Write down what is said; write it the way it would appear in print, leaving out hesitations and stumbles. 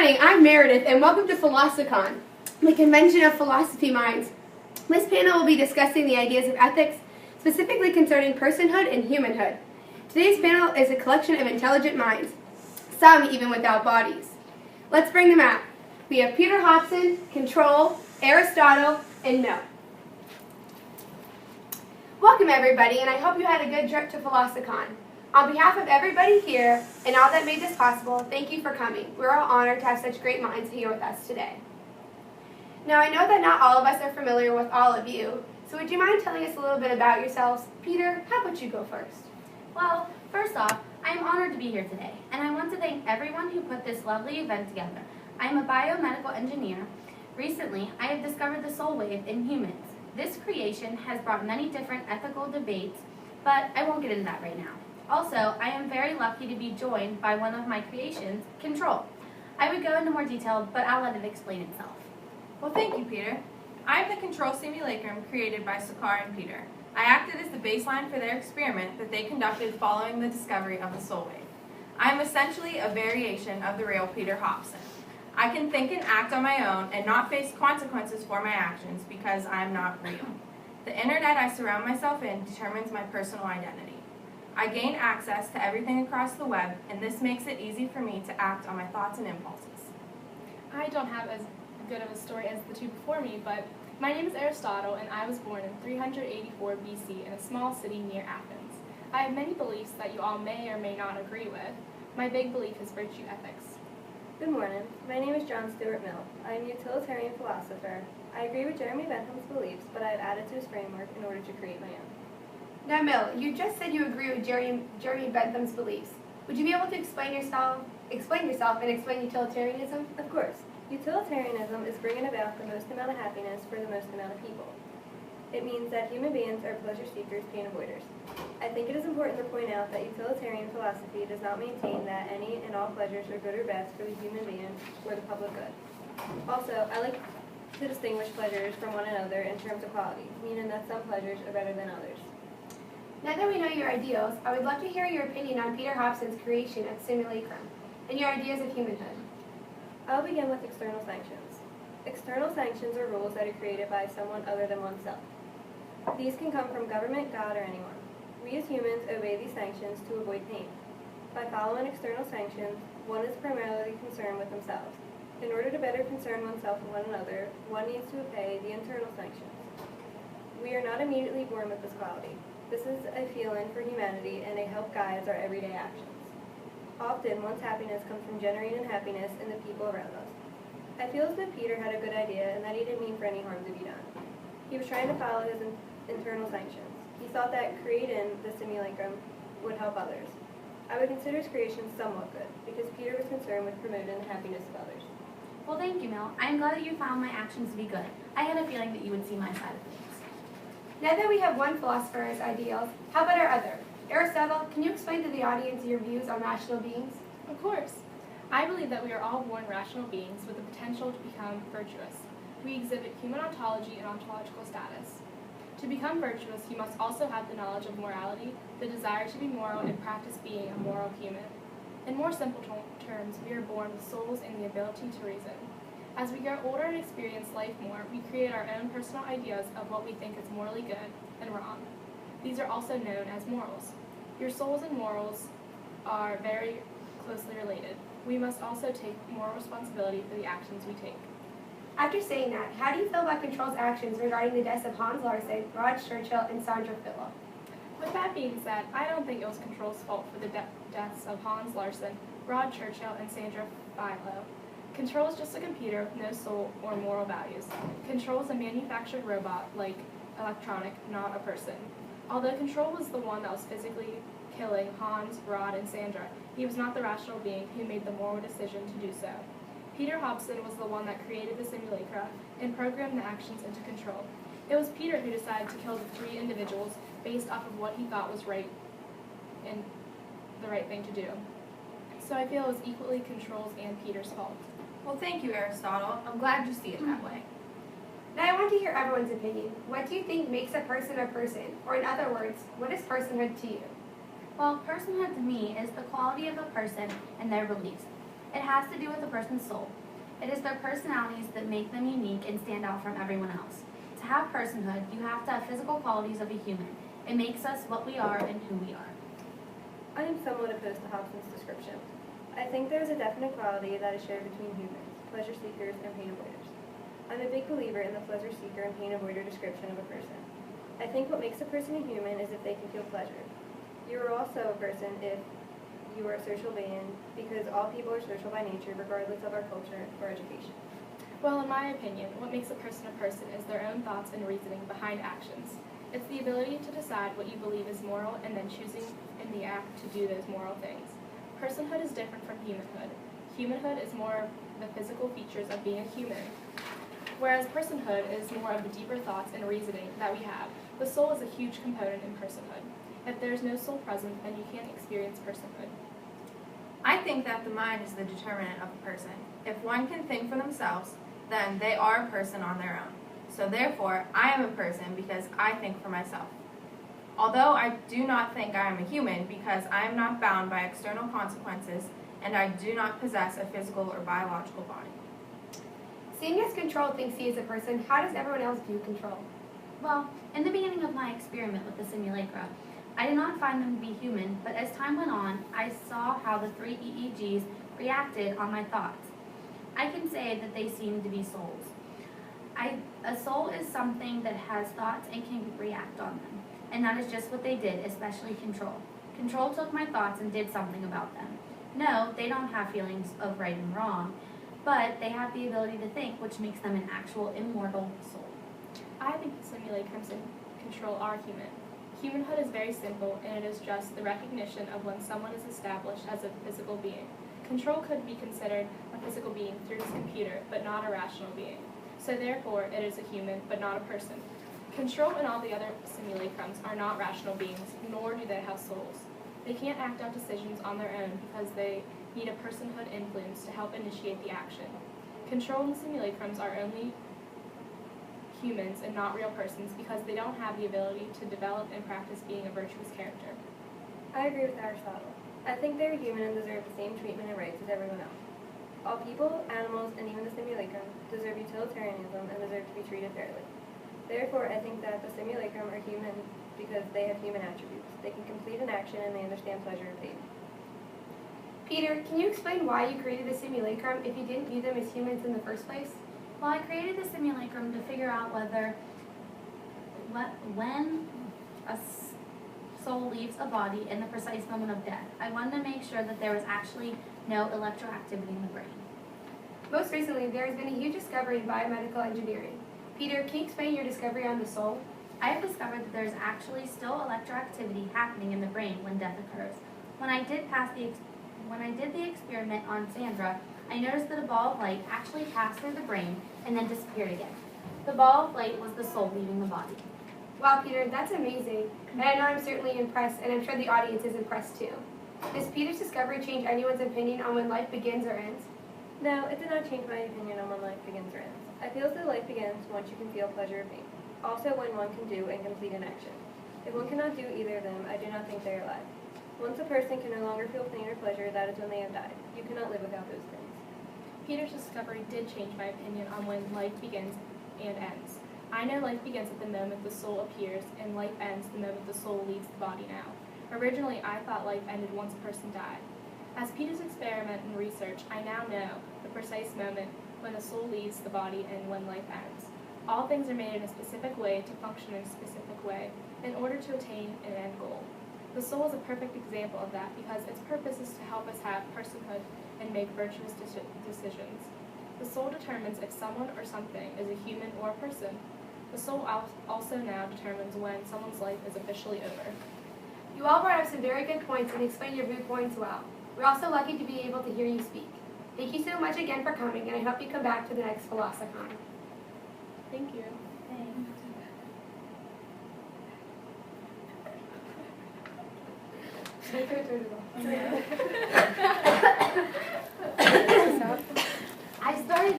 morning, I'm Meredith, and welcome to Philosophy, the convention of philosophy minds. This panel will be discussing the ideas of ethics, specifically concerning personhood and humanhood. Today's panel is a collection of intelligent minds, some even without bodies. Let's bring them out. We have Peter Hobson, Control, Aristotle, and Mill. Welcome everybody, and I hope you had a good trip to Philosophy. On behalf of everybody here and all that made this possible, thank you for coming. We're all honored to have such great minds here with us today. Now, I know that not all of us are familiar with all of you, so would you mind telling us a little bit about yourselves? Peter, how about you go first? Well, first off, I am honored to be here today, and I want to thank everyone who put this lovely event together. I am a biomedical engineer. Recently, I have discovered the soul wave in humans. This creation has brought many different ethical debates, but I won't get into that right now. Also, I am very lucky to be joined by one of my creations, Control. I would go into more detail, but I'll let it explain itself. Well, thank you, Peter. I am the Control simulacrum created by Sakar and Peter. I acted as the baseline for their experiment that they conducted following the discovery of the soul wave. I am essentially a variation of the real Peter Hobson. I can think and act on my own and not face consequences for my actions because I am not real. The internet I surround myself in determines my personal identity. I gain access to everything across the web, and this makes it easy for me to act on my thoughts and impulses. I don't have as good of a story as the two before me, but my name is Aristotle, and I was born in 384 BC in a small city near Athens. I have many beliefs that you all may or may not agree with. My big belief is virtue ethics. Good morning. My name is John Stuart Mill. I am a utilitarian philosopher. I agree with Jeremy Bentham's beliefs, but I have added to his framework in order to create my own. Now, Mill, you just said you agree with Jeremy Bentham's beliefs. Would you be able to explain yourself and explain utilitarianism? Of course. Utilitarianism is bringing about the most amount of happiness for the most amount of people. It means that human beings are pleasure seekers, pain avoiders. I think it is important to point out that utilitarian philosophy does not maintain that any and all pleasures are good or best for the human being or the public good. Also, I like to distinguish pleasures from one another in terms of quality, meaning that some pleasures are better than others. Now that we know your ideals, I would love to hear your opinion on Peter Hobson's creation of simulacrum and your ideas of humanhood. I'll begin with external sanctions. External sanctions are rules that are created by someone other than oneself. These can come from government, God, or anyone. We as humans obey these sanctions to avoid pain. By following external sanctions, one is primarily concerned with themselves. In order to better concern oneself and one another, one needs to obey the internal sanctions. We are not immediately born with this quality. This is a feeling for humanity, and it helps guide our everyday actions. Often, one's happiness comes from generating happiness in the people around us. I feel as if Peter had a good idea and that he didn't mean for any harm to be done. He was trying to follow his internal sanctions. He thought that creating the simulacrum would help others. I would consider his creation somewhat good, because Peter was concerned with promoting the happiness of others. Well, thank you, Mel. I am glad that you found my actions to be good. I had a feeling that you would see my side of things. Now that we have one philosopher's ideals, how about our other? Aristotle, can you explain to the audience your views on rational beings? Of course. I believe that we are all born rational beings with the potential to become virtuous. We exhibit human ontology and ontological status. To become virtuous, you must also have the knowledge of morality, the desire to be moral, and practice being a moral human. In more simple terms, we are born with souls and the ability to reason. As we grow older and experience life more, we create our own personal ideas of what we think is morally good and wrong. These are also known as morals. Your souls and morals are very closely related. We must also take moral responsibility for the actions we take. After saying that, how do you feel about Control's actions regarding the deaths of Hans Larsen, Rod Churchill, and Sandra Philo? With that being said, I don't think it was Control's fault for the deaths of Hans Larsen, Rod Churchill, and Sandra Philo. Control is just a computer with no soul or moral values. Control is a manufactured robot, like electronic, not a person. Although Control was the one that was physically killing Hans, Rod, and Sandra, he was not the rational being who made the moral decision to do so. Peter Hobson was the one that created the simulacra and programmed the actions into Control. It was Peter who decided to kill the three individuals based off of what he thought was right and the right thing to do. So I feel it was equally Control's and Peter's fault. Well, thank you, Aristotle. I'm glad you see it that way. Now I want to hear everyone's opinion. What do you think makes a person a person? Or in other words, what is personhood to you? Well, personhood to me is the quality of a person and their beliefs. It has to do with a person's soul. It is their personalities that make them unique and stand out from everyone else. To have personhood, you have to have physical qualities of a human. It makes us what we are and who we are. I am somewhat opposed to Hobson's description. I think there is a definite quality that is shared between humans, pleasure seekers and pain avoiders. I'm a big believer in the pleasure seeker and pain avoider description of a person. I think what makes a person a human is if they can feel pleasure. You are also a person if you are a social being, because all people are social by nature, regardless of our culture or education. Well, in my opinion, what makes a person is their own thoughts and reasoning behind actions. It's the ability to decide what you believe is moral and then choosing in the act to do those moral things. Personhood is different from humanhood. Humanhood is more the physical features of being a human, whereas personhood is more of the deeper thoughts and reasoning that we have. The soul is a huge component in personhood. If there is no soul present, then you can't experience personhood. I think that the mind is the determinant of a person. If one can think for themselves, then they are a person on their own. So therefore, I am a person because I think for myself. Although I do not think I am a human because I am not bound by external consequences and I do not possess a physical or biological body. Seeing as Control thinks he is a person, how does everyone else view Control? Well, in the beginning of my experiment with the simulacra, I did not find them to be human, but as time went on, I saw how the 3 EEGs reacted on my thoughts. I can say that they seem to be souls. A soul is something that has thoughts and can react on them, and that is just what they did, especially Control. Control took my thoughts and did something about them. No, they don't have feelings of right and wrong, but they have the ability to think, which makes them an actual immortal soul. I think the simulacrums and Control are human. Humanhood is very simple, and it is just the recognition of when someone is established as a physical being. Control could be considered a physical being through his computer, but not a rational being. So therefore, it is a human, but not a person. Control and all the other simulacrums are not rational beings, nor do they have souls. They can't act out decisions on their own because they need a personhood influence to help initiate the action. Control and the simulacrums are only humans and not real persons because they don't have the ability to develop and practice being a virtuous character. I agree with Aristotle. I think they are human and deserve the same treatment and rights as everyone else. All people, animals, and even the simulacrum deserve utilitarianism and deserve to be treated fairly. Therefore, I think that the simulacrum are human because they have human attributes. They can complete an action and they understand pleasure and pain. Peter, can you explain why you created the simulacrum if you didn't view them as humans in the first place? Well, I created the simulacrum to figure out when a soul leaves a body in the precise moment of death. I wanted to make sure that there was actually no electroactivity in the brain. Most recently, there has been a huge discovery in biomedical engineering. Peter, can you explain your discovery on the soul? I have discovered that there is actually still electroactivity happening in the brain when death occurs. When I did the experiment on Sandra, I noticed that a ball of light actually passed through the brain and then disappeared again. The ball of light was the soul leaving the body. Wow, Peter, that's amazing. And I know I'm certainly impressed, and I'm sure the audience is impressed too. Does Peter's discovery change anyone's opinion on when life begins or ends? No, it did not change my opinion on when life begins or ends. I feel that life begins once you can feel pleasure or pain. Also when one can do and complete an action. If one cannot do either of them, I do not think they are alive. Once a person can no longer feel pain or pleasure, that is when they have died. You cannot live without those things. Peter's discovery did change my opinion on when life begins and ends. I know life begins at the moment the soul appears, and life ends the moment the soul leaves the body now. Originally, I thought life ended once a person died. As Peter's experiment and research, I now know the precise moment when the soul leaves the body and when life ends. All things are made in a specific way to function in a specific way in order to attain an end goal. The soul is a perfect example of that because its purpose is to help us have personhood and make virtuous decisions. The soul determines if someone or something is a human or a person. The soul also now determines when someone's life is officially over. You all brought up some very good points and explained your viewpoints well. We're also lucky to be able to hear you speak. Thank you so much again for coming, and I hope you come back to the next Philopsicon. Thank you. I started